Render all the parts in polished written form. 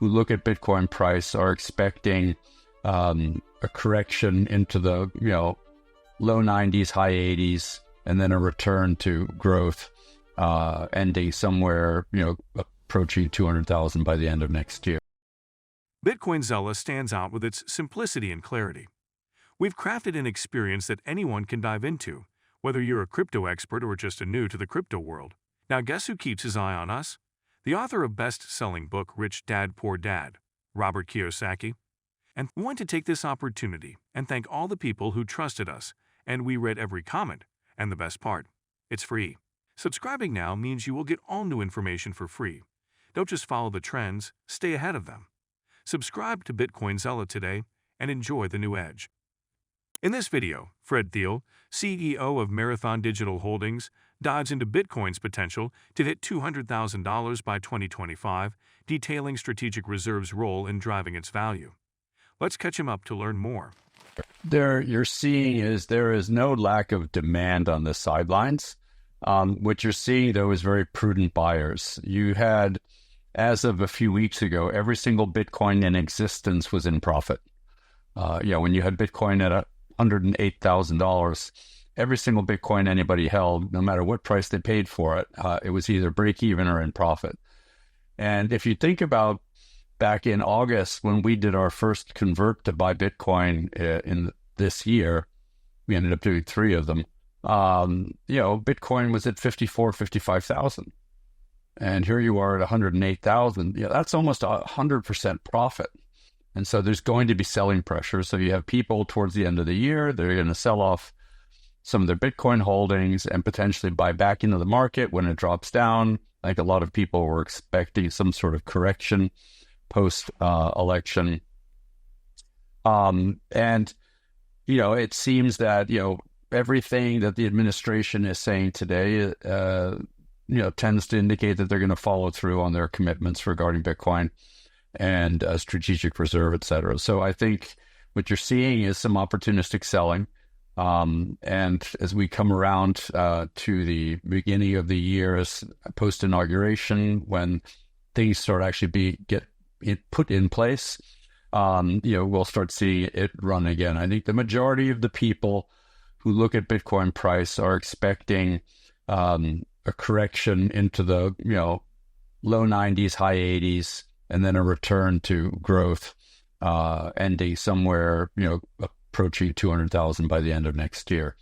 who look at Bitcoin price are expecting a correction into the low 90s, high 80s, and then a return to growth, ending somewhere approaching 200,000 by the end of next year. Bitcoinzilla stands out with its simplicity and clarity. We've crafted an experience that anyone can dive into, whether you're a crypto expert or just a new to the crypto world. Now guess who keeps his eye on us? The author of best-selling book Rich Dad Poor Dad, Robert Kiyosaki. And we want to take this opportunity and thank all the people who trusted us, and we read every comment. And the best part, it's free. Subscribing now means you will get all new information for free. Don't just follow the trends, stay ahead of them. Subscribe to Bitcoinzilla today and enjoy the new edge. In this video, Fred Thiel, CEO of Marathon Digital Holdings, dives into Bitcoin's potential to hit $200,000 by 2025, detailing strategic reserve's role in driving its value. Let's catch him up to learn more. You're seeing is there is no lack of demand on the sidelines. What you're seeing, though, is very prudent buyers. You had, as of a few weeks ago, every single Bitcoin in existence was in profit. When you had Bitcoin at $108,000, every single Bitcoin anybody held, no matter what price they paid for it, it was either break even or in profit. And if you think about back in August, when we did our first convert to buy Bitcoin in this year, we ended up doing 3 of them. Bitcoin was at 55,000. And here you are at 108,000. That's almost 100% profit. And so there's going to be selling pressure. So you have people towards the end of the year, they're going to sell off some of their Bitcoin holdings and potentially buy back into the market when it drops down. Like a lot of people were expecting some sort of correction post-election. It seems that, everything that the administration is saying today, tends to indicate that they're going to follow through on their commitments regarding Bitcoin and strategic reserve, et cetera. So I think what you're seeing is some opportunistic selling. And as we come around to the beginning of the year, post-inauguration, when things start actually get put in place, we'll start seeing it run again. I think the majority of the people who look at Bitcoin price are expecting a correction into the low 90s, high 80s, and then a return to growth, ending somewhere approaching 200,000 by the end of next year.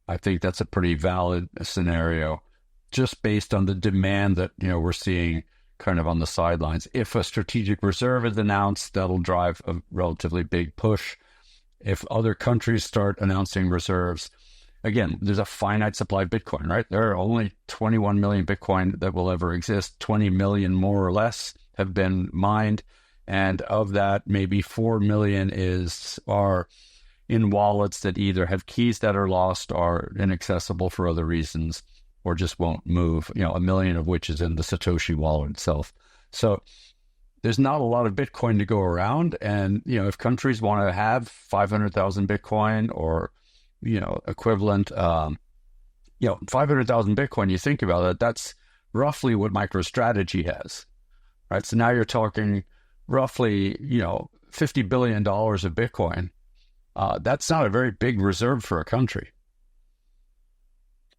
I think that's a pretty valid scenario, just based on the demand that we're seeing kind of on the sidelines. If a strategic reserve is announced, that'll drive a relatively big push. If other countries start announcing reserves, again, there's a finite supply of Bitcoin, right? There are only 21 million Bitcoin that will ever exist. 20 million more or less have been mined. And of that, maybe 4 million are in wallets that either have keys that are lost or inaccessible for other reasons, or just won't move, 1 million of which is in the Satoshi wallet itself. So there's not a lot of Bitcoin to go around. And, if countries want to have 500,000 Bitcoin or, equivalent, 500,000 Bitcoin, you think about it, that's roughly what MicroStrategy has, right? So now you're talking roughly, $50 billion of Bitcoin. That's not a very big reserve for a country.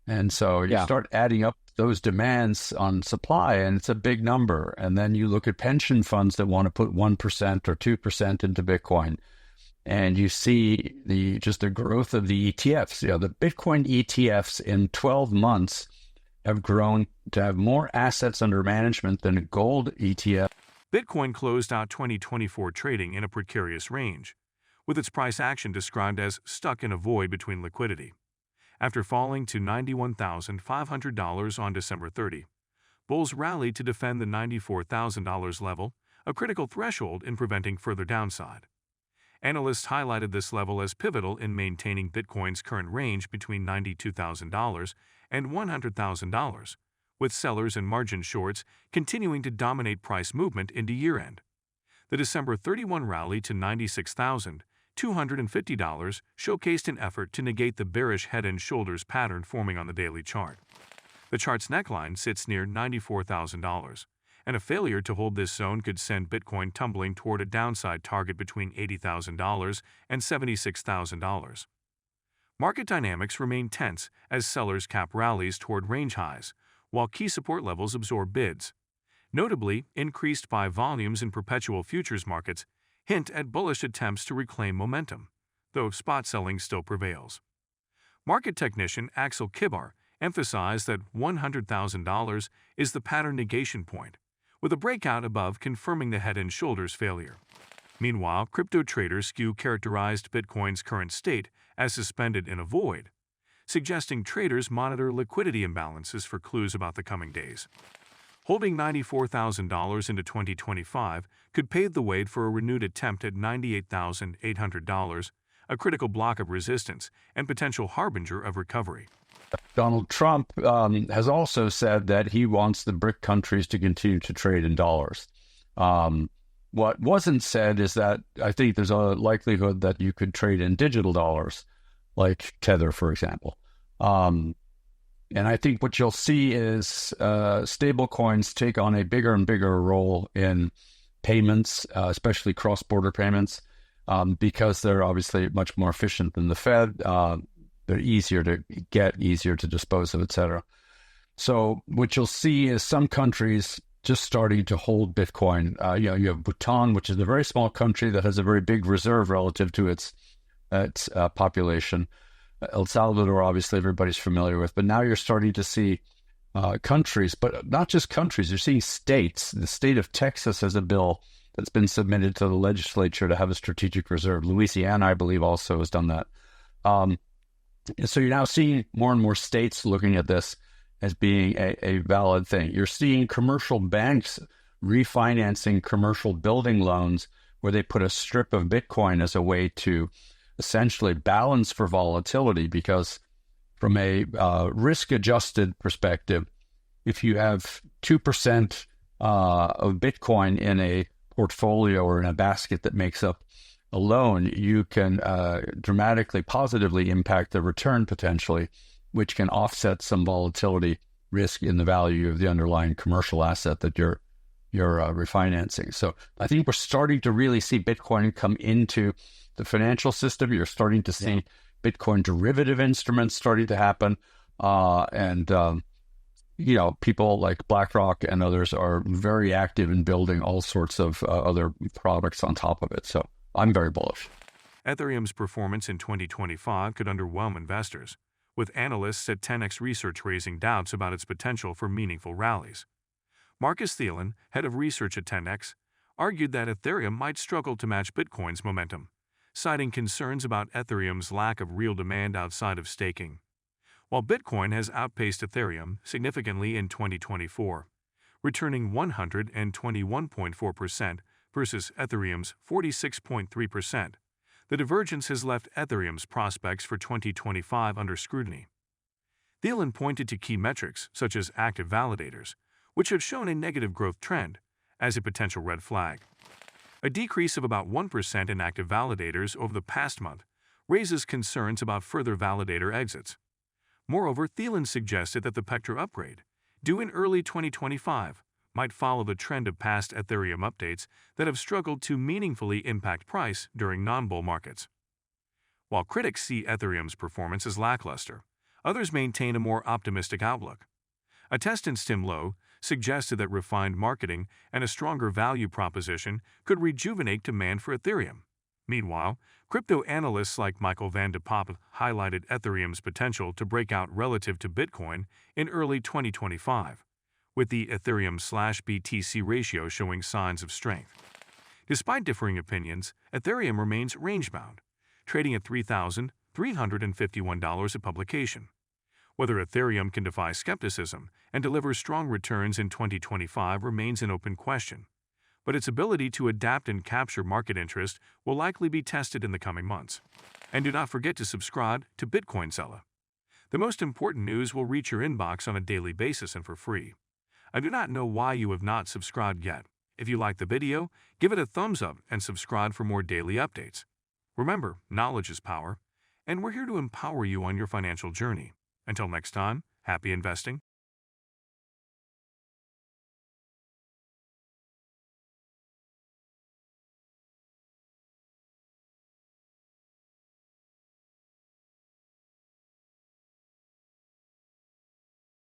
And so you start adding up those demands on supply, and it's a big number. And then you look at pension funds that want to put 1% or 2% into Bitcoin, and you see the growth of the ETFs. The Bitcoin ETFs in 12 months have grown to have more assets under management than a gold ETF. Bitcoin closed out 2024 trading in a precarious range, with its price action described as stuck in a void between liquidity. After falling to $91,500 on December 30, bulls rallied to defend the $94,000 level, a critical threshold in preventing further downside. Analysts highlighted this level as pivotal in maintaining Bitcoin's current range between $92,000 and $100,000, with sellers and margin shorts continuing to dominate price movement into year-end. The December 31 rally to $96,250 showcased an effort to negate the bearish head and shoulders pattern forming on the daily chart. The chart's neckline sits near $94,000, and a failure to hold this zone could send Bitcoin tumbling toward a downside target between $80,000 and $76,000. Market dynamics remain tense as sellers cap rallies toward range highs, while key support levels absorb bids. Notably, increased buy volumes in perpetual futures markets hint at bullish attempts to reclaim momentum, though spot selling still prevails. Market technician Axel Kibar emphasized that $100,000 is the pattern negation point, with a breakout above confirming the head and shoulders failure. Meanwhile, crypto traders skew characterized Bitcoin's current state as suspended in a void, suggesting traders monitor liquidity imbalances for clues about the coming days. Holding $94,000 into 2025 could pave the way for a renewed attempt at $98,800, a critical block of resistance and potential harbinger of recovery. Donald Trump has also said that he wants the BRIC countries to continue to trade in dollars. What wasn't said is that I think there's a likelihood that you could trade in digital dollars, like Tether, for example. And I think what you'll see is stable coins take on a bigger and bigger role in payments, especially cross-border payments, because they're obviously much more efficient than the Fed. They're easier to get, easier to dispose of, et cetera. So what you'll see is some countries just starting to hold Bitcoin. You have Bhutan, which is a very small country that has a very big reserve relative to its population. El Salvador, obviously, everybody's familiar with. But now you're starting to see countries, but not just countries. You're seeing states. The state of Texas has a bill that's been submitted to the legislature to have a strategic reserve. Louisiana, I believe, also has done that. So you're now seeing more and more states looking at this as being a valid thing. You're seeing commercial banks refinancing commercial building loans where they put a strip of Bitcoin as a way to essentially balance for volatility, because from a risk-adjusted perspective, if you have 2% of Bitcoin in a portfolio or in a basket that makes up a loan, you can dramatically positively impact the return potentially, which can offset some volatility risk in the value of the underlying commercial asset that you're refinancing. So I think we're starting to really see Bitcoin come into the financial system. You're starting to see Bitcoin derivative instruments starting to happen. People like BlackRock and others are very active in building all sorts of other products on top of it. So I'm very bullish. Ethereum's performance in 2025 could underwhelm investors, with analysts at 10x Research raising doubts about its potential for meaningful rallies. Marcus Thielen, head of research at 10x, argued that Ethereum might struggle to match Bitcoin's momentum, citing concerns about Ethereum's lack of real demand outside of staking. While Bitcoin has outpaced Ethereum significantly in 2024, returning 121.4% versus Ethereum's 46.3%, the divergence has left Ethereum's prospects for 2025 under scrutiny. Thielen pointed to key metrics such as active validators, which have shown a negative growth trend, as a potential red flag. A decrease of about 1% in active validators over the past month raises concerns about further validator exits. Moreover, Thielen suggested that the Pectra upgrade, due in early 2025, might follow the trend of past Ethereum updates that have struggled to meaningfully impact price during non-bull markets. While critics see Ethereum's performance as lackluster, others maintain a more optimistic outlook. A test in Stimlo suggested that refined marketing and a stronger value proposition could rejuvenate demand for Ethereum. Meanwhile, crypto analysts like Michael van de Poppe highlighted Ethereum's potential to break out relative to Bitcoin in early 2025, with the Ethereum/BTC ratio showing signs of strength. Despite differing opinions, Ethereum remains range-bound, trading at $3,351 a publication. Whether Ethereum can defy skepticism and deliver strong returns in 2025 remains an open question, but its ability to adapt and capture market interest will likely be tested in the coming months. And do not forget to subscribe to Bitcoin Seller. The most important news will reach your inbox on a daily basis and for free. I do not know why you have not subscribed yet. If you like the video, give it a thumbs up and subscribe for more daily updates. Remember, knowledge is power, and we're here to empower you on your financial journey. Until next time, happy investing.